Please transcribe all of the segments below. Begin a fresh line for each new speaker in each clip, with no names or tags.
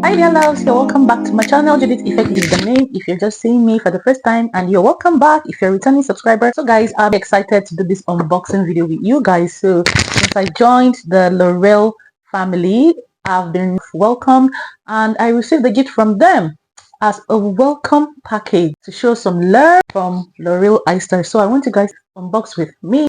Hi there loves, you're welcome back to my channel. Judith Effect is the name if you're just seeing me for the first time, and you're welcome back if you're a returning subscriber. So guys, I'm excited to do this unboxing video with you guys. So since I joined the L'Oreal family, I've been welcomed and I received a gift from them as a welcome package to show some love from L'Oreal Eyestar. So I want you guys to unbox with me.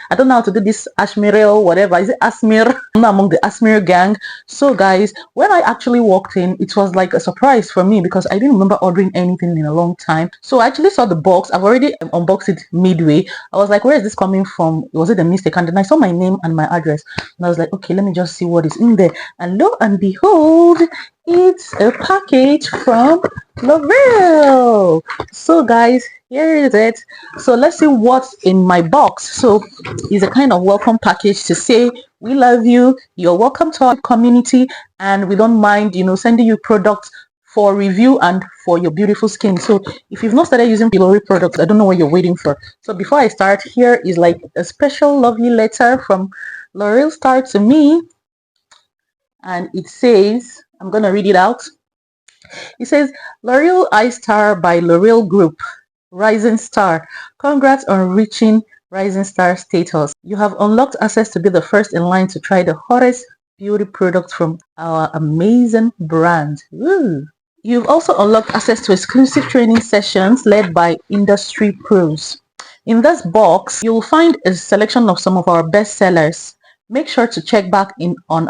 I don't know how to do this Ashmirel, whatever. Is it Asmir? I'm not among the Asmir gang. So guys, when I actually walked in, it was like a surprise for me because I didn't remember ordering anything in a long time. So I actually saw the box. I've already unboxed it midway. I was like, where is this coming from? Was it a mistake? And then I saw my name and my address. And I was like, okay, let me just see what is in there. And lo and behold, it's a package from L'Oreal. So guys, here is it. So let's see what's in my box. So it's a kind of welcome package to say we love you, you're welcome to our community, and we don't mind, you know, sending you products for review and for your beautiful skin. So if you've not started using L'Oreal products, I don't know what you're waiting for. So before I start, here is like a special lovely letter from L'Oreal Star to me, and it says, I'm gonna read it out. It says, L'Oreal Eyestar by L'Oreal Group, Rising Star. Congrats on reaching Rising Star status. You have unlocked access to be the first in line to try the hottest beauty products from our amazing brand. Woo. You've also unlocked access to exclusive training sessions led by industry pros. In this box, you'll find a selection of some of our best sellers. Make sure to check back in on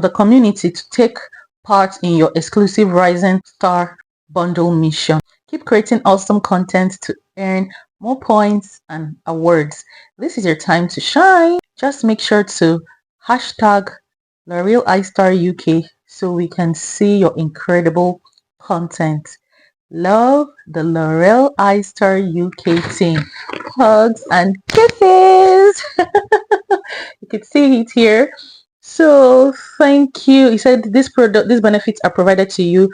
the community to take part in your exclusive Rising Star bundle mission. Keep creating awesome content to earn more points and awards. This is your time to shine. Just make sure to hashtag L'Oreal Eyestar UK so we can see your incredible content. Love, the L'Oreal Eyestar UK team. Hugs and kisses. You can see it here. So thank you. He said these benefits are provided to you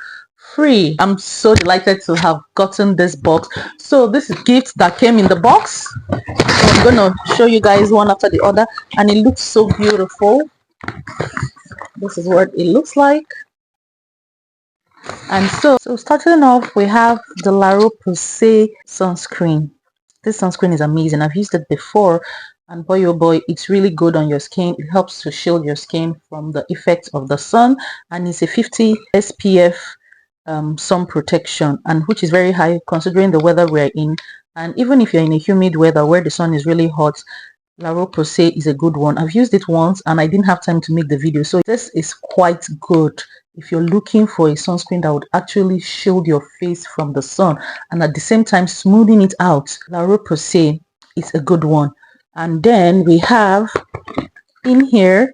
free. I'm so delighted to have gotten this box. So this is gifts that came in the box. So I'm gonna show you guys one after the other, and it looks so beautiful. This is what it looks like. And so starting off, we have the La Roche-Posay sunscreen. This sunscreen is amazing. I've used it before, and boy oh boy, it's really good on your skin. It helps to shield your skin from the effects of the sun, and it's a 50 SPF sun protection, and which is very high considering the weather we're in. And even if you're in a humid weather where the sun is really hot, La Roche-Posay is a good one. I've used it once and I didn't have time to make the video, so this is quite good if you're looking for a sunscreen that would actually shield your face from the sun and at the same time smoothing it out. La Roche-Posay is a good one. And then we have in here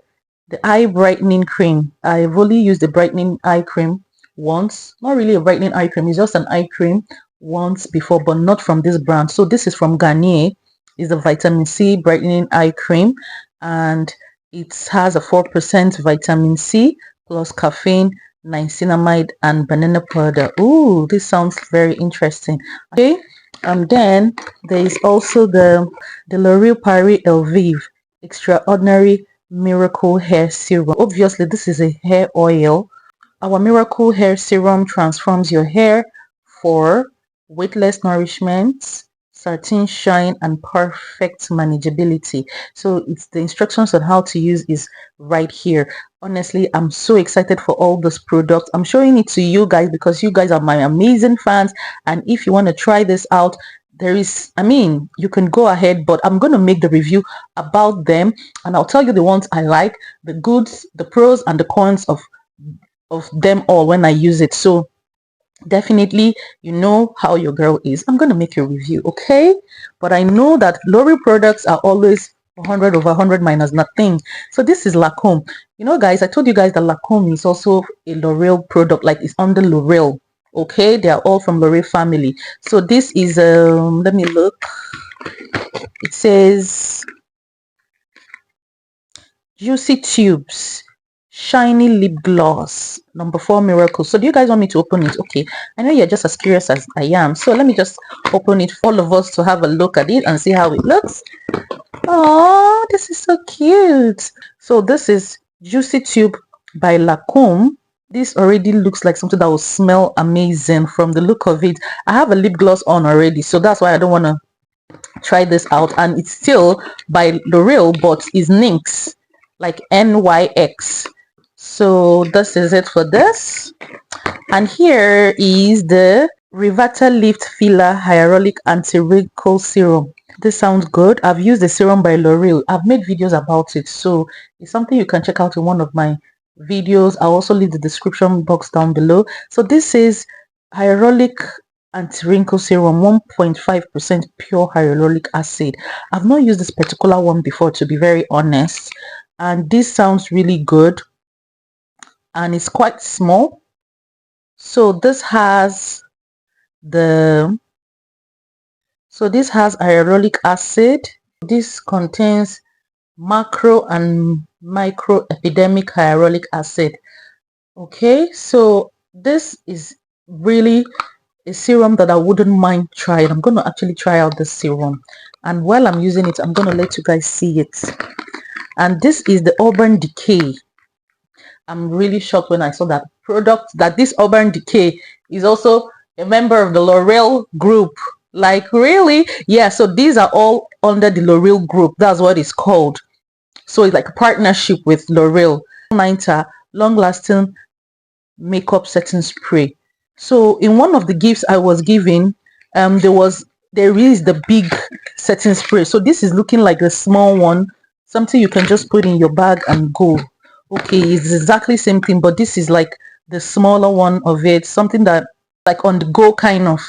the eye brightening cream. I've only used the brightening eye cream once. Not really a brightening eye cream, it's just an eye cream once before, but not from this brand. So this is from Garnier. Is the vitamin C brightening eye cream, and it has a 4% vitamin C plus caffeine, niacinamide, and banana powder. Ooh, this sounds very interesting. Okay, and then there is also the L'Oreal Paris Elvive Extraordinary Miracle Hair Serum. Obviously, this is a hair oil. Our Miracle Hair Serum transforms your hair for weightless nourishment, satin shine, and perfect manageability. So it's the instructions on how to use is right here. Honestly, I'm so excited for all those products. I'm showing it to you guys because you guys are my amazing fans, and if you want to try this out, you can go ahead, but I'm going to make the review about them and I'll tell you the ones I like, the goods, the pros, and the cons of them all when I use it. So definitely, you know how your girl is. I'm going to make a review, okay? But I know that L'Oreal products are always 100 over 100 minus nothing. So this is Lancome. You know, guys, I told you guys that Lancome is also a L'Oreal product, like it's under L'Oreal. Okay, they are all from L'Oreal family. So this is let me look. It says Juicy Tubes shiny lip gloss, number 4 miracle. So do you guys want me to open it? Okay, I know you're just as curious as I am, so let me just open it for all of us to have a look at it and see how it looks. Oh, this is so cute. So this is Juicy Tube by Lacombe. This already looks like something that will smell amazing from the look of it. I have a lip gloss on already, so that's why I don't want to try this out. And it's still by L'Oreal, but it's NYX, like NYX. So this is it for this. And here is the Rivata Lift Filler Hyaluronic Anti-Wrinkle Serum. This sounds good. I've used the serum by L'Oreal. I've made videos about it, so it's something you can check out in one of my videos. I'll also leave the description box down below. So this is hyaluronic anti-wrinkle serum, 1.5% pure hyaluronic acid. I've not used this particular one before, to be very honest, and this sounds really good, and it's quite small. So this has hyaluronic acid. This contains macro and micro epidemic hyaluronic acid. Okay, so this is really a serum that I wouldn't mind trying. I'm going to actually try out this serum, and while I'm using it, I'm going to let you guys see it. And this is the Urban Decay. I'm really shocked when I saw that product, that this Urban Decay is also a member of the L'Oreal group. Like, really? Yeah, so these are all under the L'Oreal group. That's what it's called. So it's like a partnership with L'Oreal. Ninta long-lasting makeup setting spray. So in one of the gifts I was given, there is the big setting spray. So this is looking like a small one, something you can just put in your bag and go. Okay, it's exactly same thing, but this is like the smaller one of it, something that like on the go kind of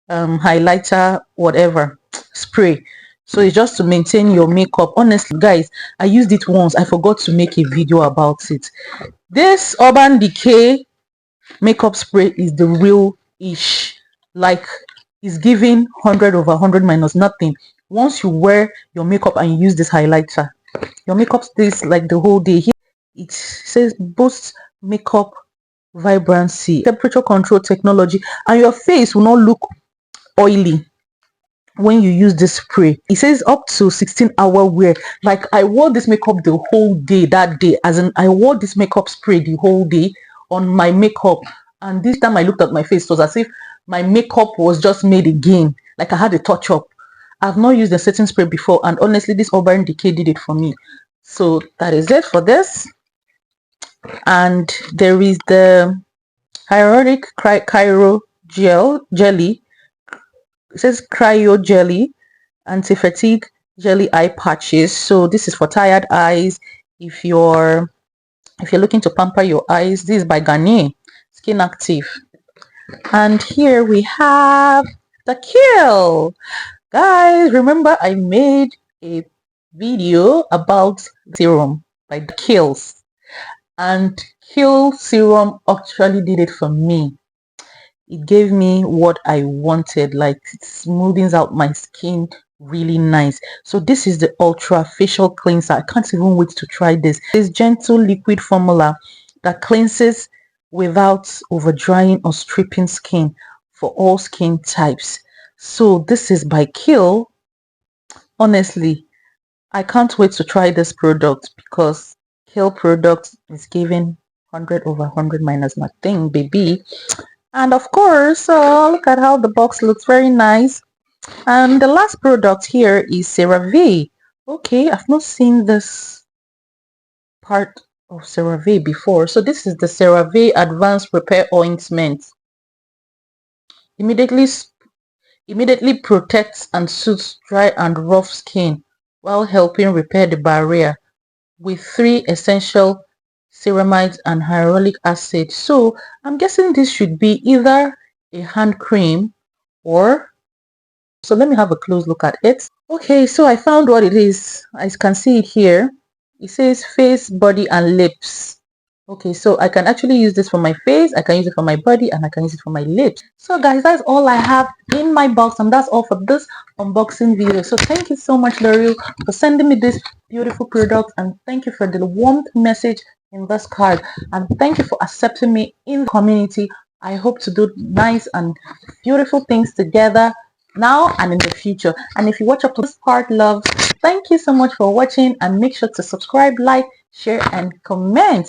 highlighter, whatever spray. So it's just to maintain your makeup. Honestly, guys, I used it once. I forgot to make a video about it. This Urban Decay makeup spray is the real ish. Like, it's giving 100 over 100 minus nothing. Once you wear your makeup and you use this highlighter, your makeup stays like the whole day. Here it says boosts makeup vibrancy, temperature control technology, and your face will not look oily when you use this spray. It says up to 16-hour wear. Like, I wore this makeup the whole day that day, as in I wore this makeup spray the whole day on my makeup, and this time I looked at my face, it was as if my makeup was just made again, like I had a touch up. I've not used a setting spray before, and honestly this Urban Decay did it for me. So that is it for this. And there is the hyaluronic cryo jelly. It says cryo jelly, anti-fatigue jelly eye patches. So this is for tired eyes. If you're looking to pamper your eyes, this is by Garnier Skin Active. And here we have the Kiehl. Guys, remember I made a video about serum by the Kiehl's, and Kiehl serum actually did it for me. It gave me what I wanted, like it smoothens out my skin really nice. So this is the Ultra Facial Cleanser. I can't even wait to try this. This gentle liquid formula that cleanses without over drying or stripping skin for all skin types. So this is by Kiehl. Honestly, I can't wait to try this product, because Kiehl product is giving 100 over 100 minus nothing, baby. And of course, look at how the box looks, very nice. And the last product here is CeraVe. Okay, I've not seen this part of CeraVe before. So this is the CeraVe Advanced Repair Ointment. Immediately protects and soothes dry and rough skin while helping repair the barrier with 3 essential ceramides and hyaluronic acid. So I'm guessing this should be either a hand cream or... So let me have a close look at it. Okay, so I found what it is. I can see it here. It says face, body, and lips. Okay, so I can actually use this for my face, I can use it for my body, and I can use it for my lips. So guys, that's all I have in my box, and that's all for this unboxing video. So thank you so much, L'Oreal, for sending me this beautiful product, and thank you for the warm message in this card. And thank you for accepting me in the community. I hope to do nice and beautiful things together now and in the future. And if you watch up to this part, love, thank you so much for watching, and make sure to subscribe, like, share, and comment.